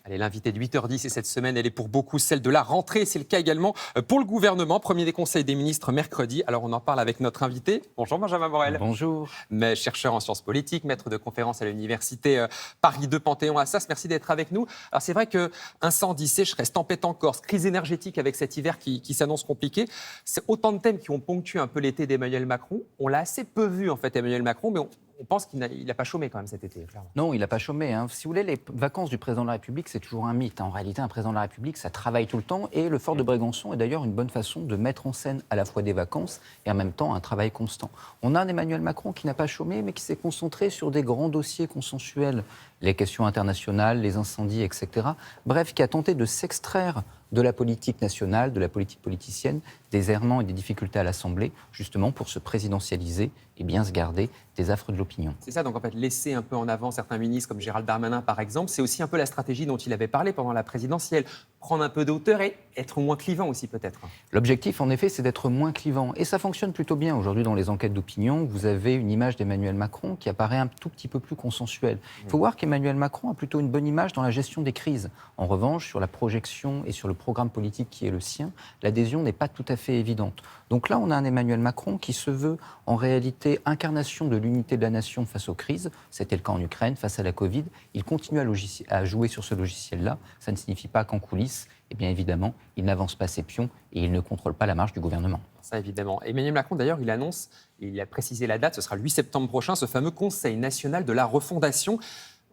Allez, l'invité de 8h10 et cette semaine, elle est pour beaucoup celle de la rentrée. C'est le cas également pour le gouvernement. Premier des conseils des ministres mercredi. Alors, on en parle avec notre invité. Bonjour Benjamin Morel. Bonjour. Mais chercheur en sciences politiques, maître de conférences à l'université Paris 2 Panthéon-Assas. Merci d'être avec nous. Alors, c'est vrai que incendie, sécheresse, tempête en Corse, crise énergétique avec cet hiver qui s'annonce compliqué. C'est autant de thèmes qui ont ponctué un peu l'été d'Emmanuel Macron. On l'a assez peu vu, en fait, Emmanuel Macron, mais on pense qu'il n'a pas chômé quand même cet été, clairement. Non, il n'a pas chômé. Si vous voulez, les vacances du président de la République, c'est toujours un mythe. En réalité, un président de la République, ça travaille tout le temps. Et le fort de Brégançon est d'ailleurs une bonne façon de mettre en scène à la fois des vacances et en même temps un travail constant. On a un Emmanuel Macron qui n'a pas chômé, mais qui s'est concentré sur des grands dossiers consensuels, les questions internationales, les incendies, etc. Bref, qui a tenté de s'extraire de la politique nationale, de la politique politicienne, des errements et des difficultés à l'Assemblée, justement pour se présidentialiser et bien se garder des affres de l'opinion. C'est ça, donc en fait, laisser un peu en avant certains ministres comme Gérald Darmanin, par exemple, c'est aussi un peu la stratégie dont il avait parlé pendant la présidentielle. Prendre un peu de hauteur et être moins clivant aussi, peut-être. L'objectif, en effet, c'est d'être moins clivant. Et ça fonctionne plutôt bien. Aujourd'hui, dans les enquêtes d'opinion, vous avez une image d'Emmanuel Macron qui apparaît un tout petit peu plus consensuelle. Il faut voir qu'Emmanuel Macron a plutôt une bonne image dans la gestion des crises. En revanche, sur la projection et sur le programme politique qui est le sien, l'adhésion n'est pas tout à fait évidente. Donc là, on a un Emmanuel Macron qui se veut en réalité incarnation de l'unité de la nation face aux crises. C'était le cas en Ukraine, face à la Covid. Il continue à jouer sur ce logiciel-là. Ça ne signifie pas qu'en coulisses, eh bien évidemment, il n'avance pas ses pions et il ne contrôle pas la marche du gouvernement. Ça, évidemment. Emmanuel Macron, d'ailleurs, il annonce, il a précisé la date, ce sera le 8 septembre prochain, ce fameux Conseil national de la refondation.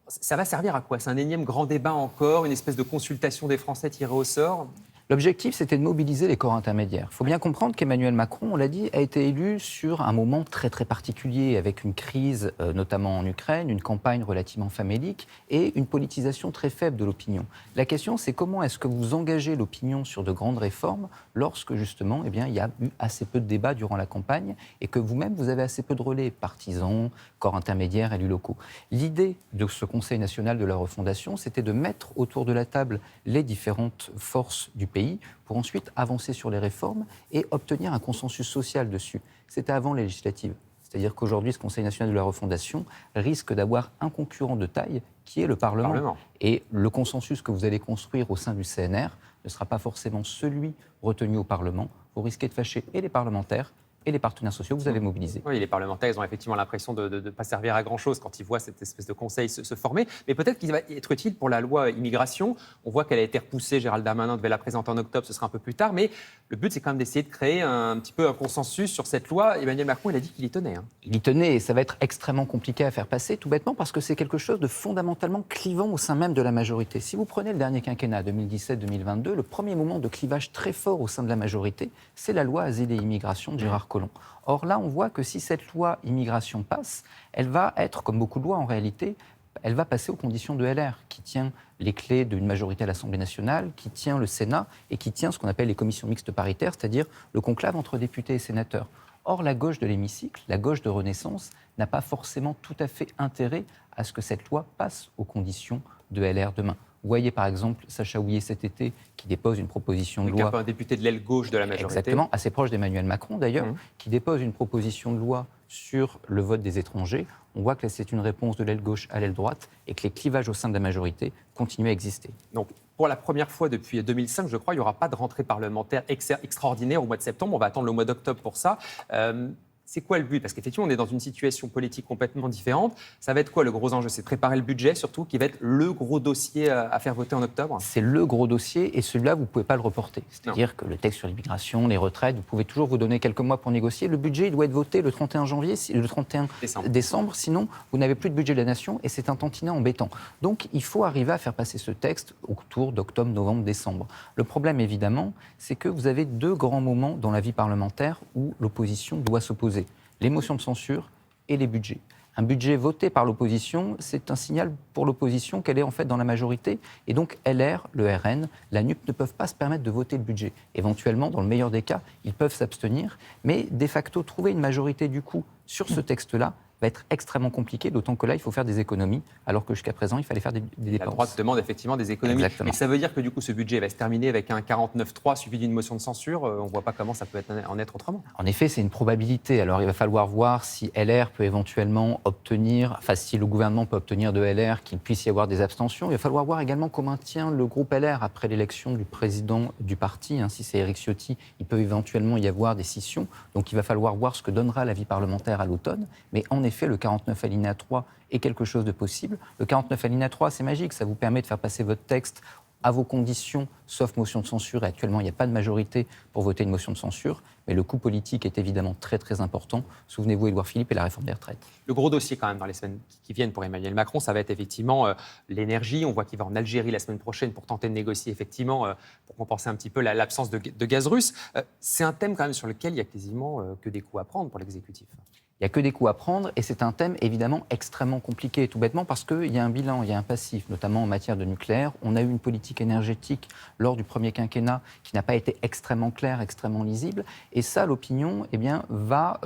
Ça va servir à quoi? C'est un énième grand débat encore, une espèce de consultation des Français tirés au sort? L'objectif, c'était de mobiliser les corps intermédiaires. Il faut bien comprendre qu'Emmanuel Macron, on l'a dit, a été élu sur un moment très très particulier, avec une crise, notamment en Ukraine, une campagne relativement famélique et une politisation très faible de l'opinion. La question, c'est comment est-ce que vous engagez l'opinion sur de grandes réformes lorsque, justement, eh bien, il y a eu assez peu de débats durant la campagne et que vous-même, vous avez assez peu de relais, partisans, corps intermédiaires, élus locaux. L'idée de ce Conseil national de la refondation, c'était de mettre autour de la table les différentes forces du pays pour ensuite avancer sur les réformes et obtenir un consensus social dessus. C'était avant les législatives. C'est-à-dire qu'aujourd'hui, ce Conseil national de la refondation risque d'avoir un concurrent de taille qui est le Parlement. Et le consensus que vous allez construire au sein du CNR ne sera pas forcément celui retenu au Parlement. Vous risquez de fâcher et les parlementaires et les partenaires sociaux que vous avez mobilisés. Oui, les parlementaires, ils ont effectivement l'impression de ne pas servir à grand-chose quand ils voient cette espèce de conseil se former. Mais peut-être qu'il va être utile pour la loi immigration. On voit qu'elle a été repoussée. Gérald Darmanin devait la présenter en octobre, ce sera un peu plus tard. Mais le but, c'est quand même d'essayer de créer un petit peu un consensus sur cette loi. Emmanuel Macron, il a dit qu'il y tenait. Il y tenait et ça va être extrêmement compliqué à faire passer, tout bêtement parce que c'est quelque chose de fondamentalement clivant au sein même de la majorité. Si vous prenez le dernier quinquennat, 2017-2022, le premier moment de clivage très fort au sein de la majorité, c'est la loi Asile et Immigration de Gérard Collomb. Or là, on voit que si cette loi immigration passe, elle va être, comme beaucoup de lois en réalité, elle va passer aux conditions de LR, qui tient les clés d'une majorité à l'Assemblée nationale, qui tient le Sénat et qui tient ce qu'on appelle les commissions mixtes paritaires, c'est-à-dire le conclave entre députés et sénateurs. Or, la gauche de l'hémicycle, la gauche de Renaissance, n'a pas forcément tout à fait intérêt à ce que cette loi passe aux conditions de LR demain. Vous voyez par exemple Sacha Houlié cet été qui dépose une proposition de loi. Un député de l'aile gauche de la majorité. Exactement, assez proche d'Emmanuel Macron d'ailleurs, qui dépose une proposition de loi sur le vote des étrangers. On voit que c'est une réponse de l'aile gauche à l'aile droite et que les clivages au sein de la majorité continuent à exister. Donc, pour la première fois depuis 2005, je crois, il n'y aura pas de rentrée parlementaire extraordinaire au mois de septembre. On va attendre le mois d'octobre pour ça. C'est quoi le but? Parce qu'effectivement, on est dans une situation politique complètement différente. Ça va être quoi le gros enjeu? C'est de préparer le budget, surtout, qui va être le gros dossier à faire voter en octobre? C'est le gros dossier et celui-là, vous ne pouvez pas le reporter. C'est-à-dire que le texte sur l'immigration, les retraites, vous pouvez toujours vous donner quelques mois pour négocier. Le budget, il doit être voté le 31 décembre. Sinon, vous n'avez plus de budget de la nation et c'est un tantinet embêtant. Donc, il faut arriver à faire passer ce texte autour d'octobre, novembre, décembre. Le problème, évidemment, c'est que vous avez deux grands moments dans la vie parlementaire où l'opposition doit s'opposer. Les motions de censure et les budgets. Un budget voté par l'opposition, c'est un signal pour l'opposition qu'elle est en fait dans la majorité. Et donc LR, le RN, la NUP ne peuvent pas se permettre de voter le budget. Éventuellement, dans le meilleur des cas, ils peuvent s'abstenir. Mais de facto, trouver une majorité du coup sur ce texte-là va être extrêmement compliqué, d'autant que là, il faut faire des économies, alors que jusqu'à présent, il fallait faire des dépenses. La droite demande effectivement des économies. Exactement. Et ça veut dire que du coup, ce budget va se terminer avec un 49-3 suivi d'une motion de censure. On ne voit pas comment ça peut en être autrement. En effet, c'est une probabilité. Alors, il va falloir voir si LR peut éventuellement obtenir, enfin, si le gouvernement peut obtenir de LR qu'il puisse y avoir des abstentions. Il va falloir voir également comment tient le groupe LR après l'élection du président du parti. Si c'est Éric Ciotti, il peut éventuellement y avoir des scissions. Donc, il va falloir voir ce que donnera la vie parlementaire à l'automne. Mais en effet, le 49 alinéa 3 est quelque chose de possible. Le 49 alinéa 3, c'est magique. Ça vous permet de faire passer votre texte à vos conditions, sauf motion de censure. Et actuellement, il n'y a pas de majorité pour voter une motion de censure. Mais le coût politique est évidemment très, très important. Souvenez-vous, Édouard Philippe et la réforme des retraites. Le gros dossier, quand même, dans les semaines qui viennent pour Emmanuel Macron, ça va être effectivement l'énergie. On voit qu'il va en Algérie la semaine prochaine pour tenter de négocier, effectivement, pour compenser un petit peu l'absence de gaz russe. C'est un thème, quand même, sur lequel il n'y a quasiment que des coups à prendre pour l'exécutif. Il n'y a que des coups à prendre et c'est un thème évidemment extrêmement compliqué, tout bêtement parce qu'il y a un bilan, il y a un passif, notamment en matière de nucléaire. On a eu une politique énergétique lors du premier quinquennat qui n'a pas été extrêmement claire, extrêmement lisible. Et ça, l'opinion va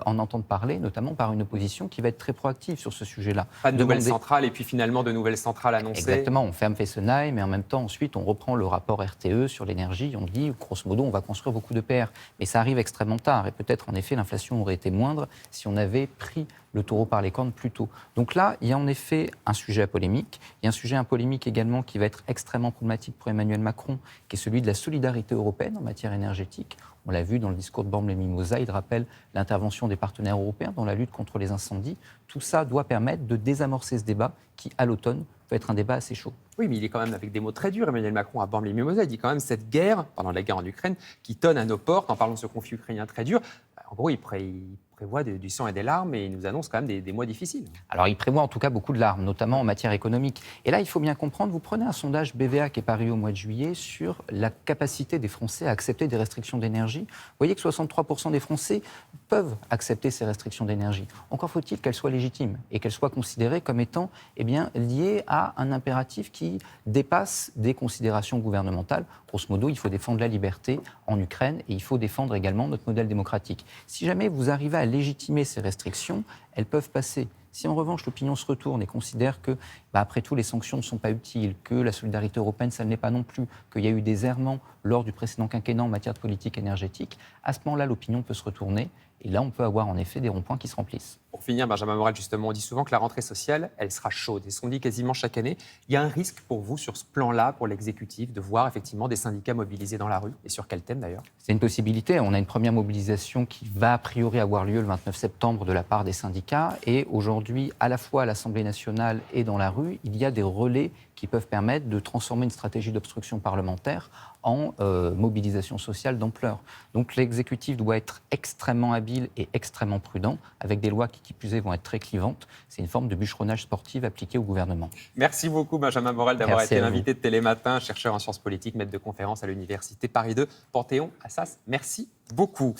en entendre parler, notamment par une opposition qui va être très proactive sur ce sujet-là. Pas de nouvelles centrales et puis finalement de nouvelles centrales annoncées. Exactement, on ferme Fessenheim mais en même temps, ensuite, on reprend le rapport RTE sur l'énergie. On dit, grosso modo, on va construire beaucoup de PR. Mais ça arrive extrêmement tard et peut-être, en effet, l'inflation aurait été moindre si on avait pris le taureau par les cornes plus tôt. Donc là, il y a en effet un sujet à polémique. Il y a un sujet à polémique également qui va être extrêmement problématique pour Emmanuel Macron, qui est celui de la solidarité européenne en matière énergétique. On l'a vu dans le discours de Bormes-les-Mimosas, il rappelle l'intervention des partenaires européens dans la lutte contre les incendies. Tout ça doit permettre de désamorcer ce débat qui, à l'automne, peut être un débat assez chaud. Oui, mais il est quand même avec des mots très durs. Emmanuel Macron à Bormes-les-Mimosas, il dit quand même cette guerre, pendant la guerre en Ukraine, qui tonne à nos portes, en parlant de ce conflit ukrainien très dur. En gros, il prévoit du sang et des larmes et il nous annonce quand même des mois difficiles. Alors, il prévoit en tout cas beaucoup de larmes, notamment en matière économique. Et là, il faut bien comprendre, vous prenez un sondage BVA qui est paru au mois de juillet sur la capacité des Français à accepter des restrictions d'énergie. Vous voyez que 63% des Français peuvent accepter ces restrictions d'énergie. Encore faut-il qu'elles soient légitimes et qu'elles soient considérées comme étant liées à un impératif qui dépasse des considérations gouvernementales. Grosso modo, il faut défendre la liberté en Ukraine et il faut défendre également notre modèle démocratique. Si jamais vous arrivez à légitimer ces restrictions, elles peuvent passer. Si en revanche l'opinion se retourne et considère que, après tout, les sanctions ne sont pas utiles, que la solidarité européenne, ça ne l'est pas non plus, qu'il y a eu des errements lors du précédent quinquennat en matière de politique énergétique, à ce moment-là, l'opinion peut se retourner. Et là, on peut avoir en effet des ronds-points qui se remplissent. Pour finir, Benjamin Morel, justement, on dit souvent que la rentrée sociale, elle sera chaude. Et ce qu'on dit quasiment chaque année, il y a un risque pour vous sur ce plan-là, pour l'exécutif, de voir effectivement des syndicats mobilisés dans la rue. Et sur quel thème d'ailleurs ? C'est une possibilité. On a une première mobilisation qui va a priori avoir lieu le 29 septembre de la part des syndicats. Et aujourd'hui, à la fois à l'Assemblée nationale et dans la rue, il y a des relais qui peuvent permettre de transformer une stratégie d'obstruction parlementaire en mobilisation sociale d'ampleur. Donc l'exécutif doit être extrêmement habile et extrêmement prudent, avec des lois qui plus est, vont être très clivantes. C'est une forme de bûcheronnage sportif appliqué au gouvernement. Merci beaucoup, Benjamin Morel, d'avoir été l'invité de Télématin, chercheur en sciences politiques, maître de conférence à l'Université Paris 2, Panthéon-Assas. Merci beaucoup.